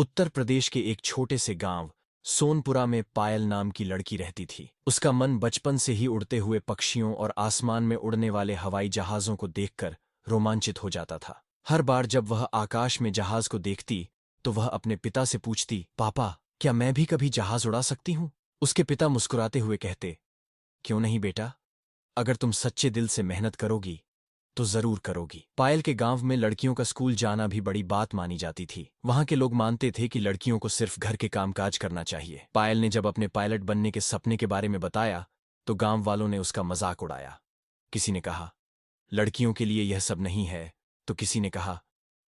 उत्तर प्रदेश के एक छोटे से गांव सोनपुरा में पायल नाम की लड़की रहती थी। उसका मन बचपन से ही उड़ते हुए पक्षियों और आसमान में उड़ने वाले हवाई जहाज़ों को देखकर रोमांचित हो जाता था। हर बार जब वह आकाश में जहाज को देखती तो वह अपने पिता से पूछती, पापा, क्या मैं भी कभी जहाज उड़ा सकती हूँ? उसके पिता मुस्कुराते हुए कहते, क्यों नहीं बेटा, अगर तुम सच्चे दिल से मेहनत करोगी तो जरूर करोगी। पायल के गांव में लड़कियों का स्कूल जाना भी बड़ी बात मानी जाती थी। वहां के लोग मानते थे कि लड़कियों को सिर्फ घर के कामकाज करना चाहिए। पायल ने जब अपने पायलट बनने के सपने के बारे में बताया तो गांव वालों ने उसका मजाक उड़ाया। किसी ने कहा, लड़कियों के लिए यह सब नहीं है, तो किसी ने कहा,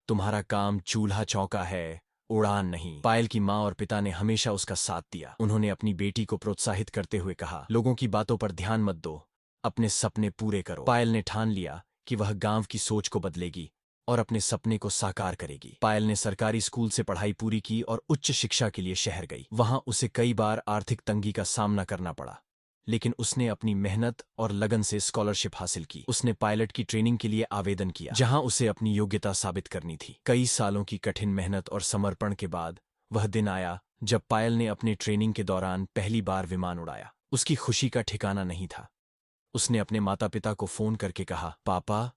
तुम्हारा काम चूल्हा चौका है, उड़ान नहीं। पायल की माँ और पिता ने हमेशा उसका साथ दिया। उन्होंने अपनी बेटी को प्रोत्साहित करते हुए कहा, लोगों की बातों पर ध्यान मत दो, अपने सपने पूरे करो। पायल ने ठान लिया कि वह गांव की सोच को बदलेगी और अपने सपने को साकार करेगी। पायल ने सरकारी स्कूल से पढ़ाई पूरी की और उच्च शिक्षा के लिए शहर गई। वहां उसे कई बार आर्थिक तंगी का सामना करना पड़ा, लेकिन उसने अपनी मेहनत और लगन से स्कॉलरशिप हासिल की। उसने पायलट की ट्रेनिंग के लिए आवेदन किया, जहां उसे अपनी योग्यता साबित करनी थी। कई सालों की कठिन मेहनत और समर्पण के बाद वह दिन आया जब पायल ने अपनी ट्रेनिंग के दौरान पहली बार विमान उड़ाया। उसकी खुशी का ठिकाना नहीं था। उसने अपने माता पिता को फोन करके कहा, पापा,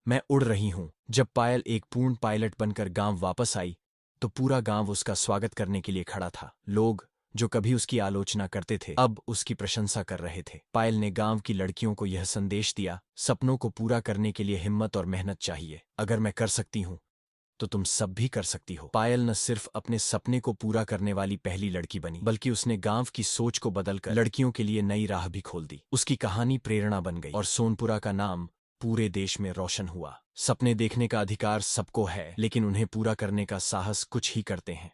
मैं उड़ रही हूं। जब पायल एक पूर्ण पायलट बनकर गांव वापस आई तो पूरा गांव उसका स्वागत करने के लिए खड़ा था। लोग जो कभी उसकी आलोचना करते थे अब उसकी प्रशंसा कर रहे थे। पायल ने गांव की लड़कियों को यह संदेश दिया, सपनों को पूरा करने के लिए हिम्मत और मेहनत चाहिए। अगर मैं कर सकती हूं तो तुम सब भी कर सकती हो। पायल न सिर्फ अपने सपने को पूरा करने वाली पहली लड़की बनी, बल्कि उसने गांव की सोच को बदलकर लड़कियों के लिए नई राह भी खोल दी। उसकी कहानी प्रेरणा बन गई और सोनपुरा का नाम पूरे देश में रोशन हुआ। सपने देखने का अधिकार सबको है, लेकिन उन्हें पूरा करने का साहस कुछ ही करते हैं।